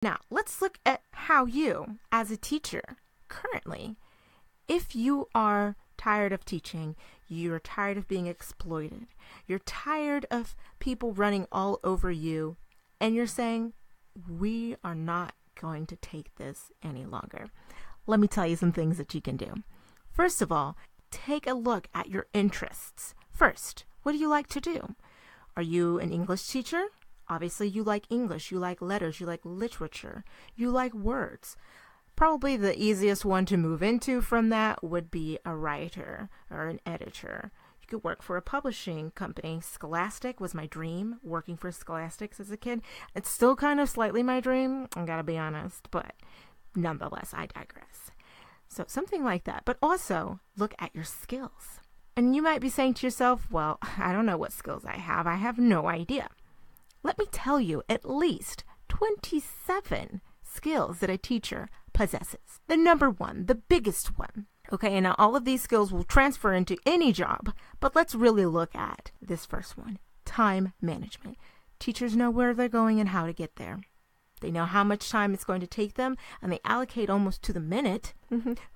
Now, let's look at how you, as a teacher, currently, if you are tired of teaching, you're tired of being exploited, you're tired of people running all over you, and you're saying, we are not going to take this any longer. Let me tell you some things that you can do. First of all, take a look at your interests. First, what do you like to do? Are you an English teacher? Obviously, you like English, you like letters, you like literature, you like words. Probably the easiest one to move into from that would be a writer or an editor. You could work for a publishing company. Scholastic was my dream, working for Scholastics as a kid. It's still kind of slightly my dream, I gotta be honest, but nonetheless, I digress. So something like that, but also look at your skills. And you might be saying to yourself, well, I don't know what skills I have no idea. Let me tell you at least 27 skills that a teacher possesses. The number one, the biggest one. Okay, and now all of these skills will transfer into any job, but let's really look at this first one, time management. Teachers know where they're going and how to get there. They know how much time it's going to take them, and they allocate almost to the minute.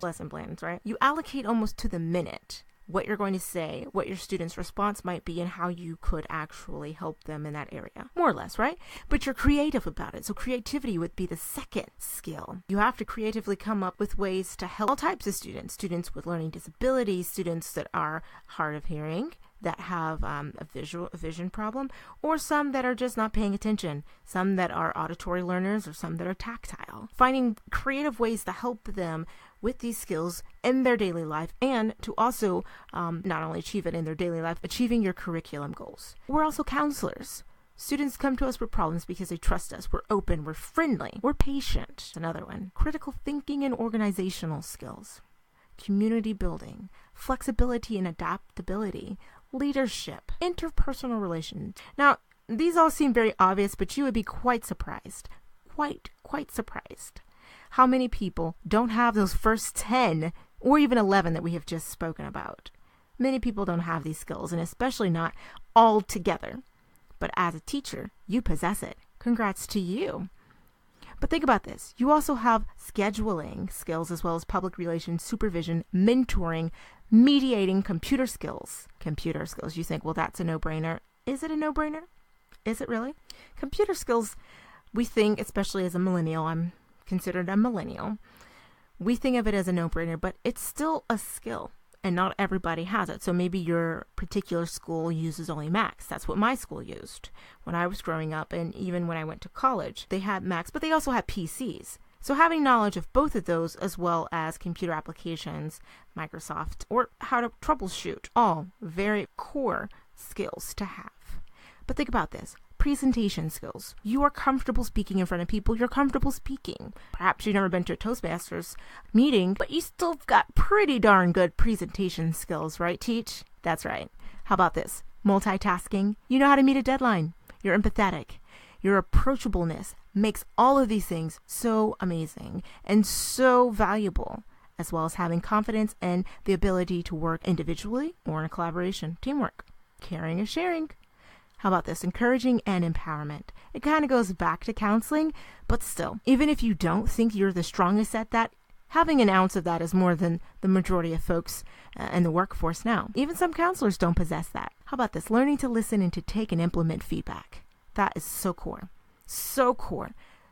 Lesson plans, right? You allocate almost to the minute what you're going to say, what your students' response might be, and how you could actually help them in that area. More or less, right? But you're creative about it. So creativity would be the second skill. You have to creatively come up with ways to help all types of students. Students with learning disabilities, students that are hard of hearing, that have a vision problem, or some that are just not paying attention, some that are auditory learners, or some that are tactile. Finding creative ways to help them with these skills in their daily life, and to also not only achieve it in their daily life, achieving your curriculum goals. We're also counselors. Students come to us with problems because they trust us. We're open, we're friendly, we're patient. Another one, critical thinking and organizational skills, community building, flexibility and adaptability, leadership, interpersonal relations. Now, these all seem very obvious, but you would be quite surprised, quite surprised, how many people don't have those first 10 or even 11 that we have just spoken about. Many people don't have these skills, and especially not all together. But as a teacher, you possess it. Congrats to you. But think about this. You also have scheduling skills as well as public relations, supervision, mentoring, mediating, computer skills. Computer skills. You think, well, that's a no-brainer. Is it a no-brainer? Is it really? Computer skills, we think, especially as a millennial, I'm considered a millennial, we think of it as a no-brainer, but it's still a skill. And not everybody has it. So maybe your particular school uses only Macs. That's what my school used when I was growing up. And even when I went to college, they had Macs, but they also had PCs. So having knowledge of both of those, as well as computer applications, Microsoft, or how to troubleshoot, all very core skills to have. But think about this. Presentation skills. You are comfortable speaking in front of people. You're comfortable speaking. Perhaps you've never been to a Toastmasters meeting, but you still got pretty darn good presentation skills, right, Teach? That's right. How about this? Multitasking. You know how to meet a deadline. You're empathetic. Your approachableness makes all of these things so amazing and so valuable, as well as having confidence and the ability to work individually or in a collaboration. Teamwork. Caring and sharing. How about this? Encouraging and empowerment. It kind of goes back to counseling, but still, even if you don't think you're the strongest at that, having an ounce of that is more than the majority of folks in the workforce now. Even some counselors don't possess that. How about this? Learning to listen and to take and implement feedback. That is so core. So core.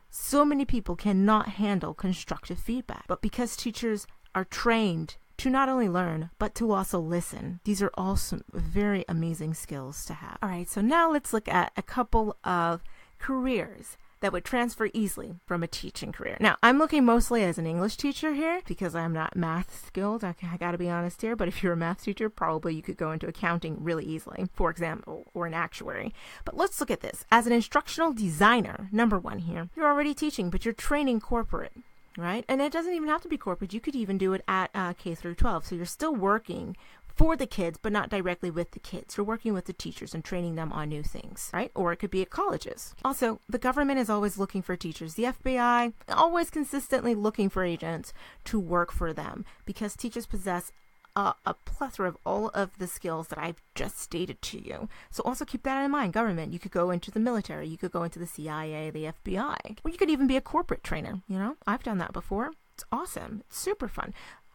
So many people cannot handle constructive feedback, but because teachers are trained to not only learn, but to also listen. These are all some very amazing skills to have. All right, so now let's look at a couple of careers that would transfer easily from a teaching career. Now, I'm looking mostly as an English teacher here because I'm not math skilled. I gotta be honest here, but if you're a math teacher, probably you could go into accounting really easily, for example, or an actuary. But let's look at this. As an instructional designer, number one here, you're already teaching, but you're training corporate. Right? And it doesn't even have to be corporate. You could even do it at K through 12. So you're still working for the kids, but not directly with the kids. You're working with the teachers and training them on new things, right? Or it could be at colleges. Also, the government is always looking for teachers. The FBI, always consistently looking for agents to work for them because teachers possess a plethora of all of the skills that I've just stated to you. So also keep that in mind. Government, you could go into the military, you could go into the CIA, the FBI, or you could even be a corporate trainer. You know, I've done that before. It's awesome. It's super fun.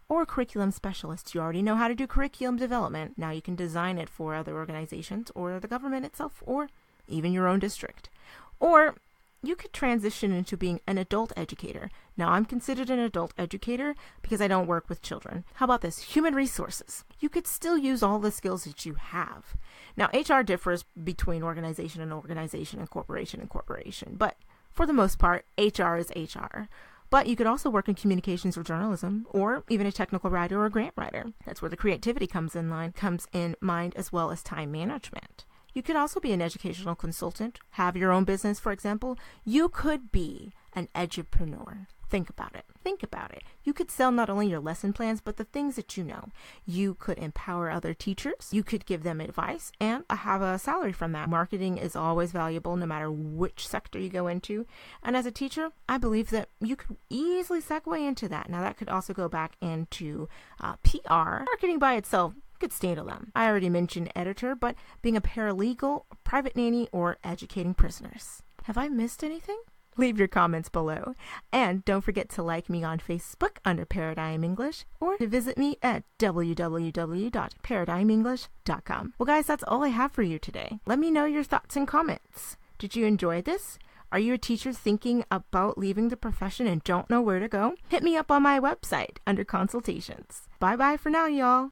Or a curriculum specialist. You already know how to do curriculum development. Now you can design it for other organizations or the government itself or even your own district. Or you could transition into being an adult educator. Now, I'm considered an adult educator because I don't work with children. How about this? Human resources. You could still use all the skills that you have. Now, HR differs between organization and organization and corporation. But for the most part, HR is HR. But you could also work in communications or journalism, or even a technical writer or a grant writer. That's where the creativity comes in mind, as well as time management. You could also be an educational consultant, have your own business, for example. You could be an edupreneur. Think about it. You could sell not only your lesson plans, but the things that you know. You could empower other teachers. You could give them advice and have a salary from that. Marketing is always valuable no matter which sector you go into. And as a teacher, I believe that you could easily segue into that. Now, that could also go back into PR. Marketing by itself could stand alone. I already mentioned editor, but being a paralegal, private nanny, or educating prisoners. Have I missed anything? Leave your comments below. And don't forget to like me on Facebook under Paradigm English or to visit me at www.paradigmenglish.com. Well, guys, that's all I have for you today. Let me know your thoughts and comments. Did you enjoy this? Are you a teacher thinking about leaving the profession and don't know where to go? Hit me up on my website under consultations. Bye-bye for now, y'all.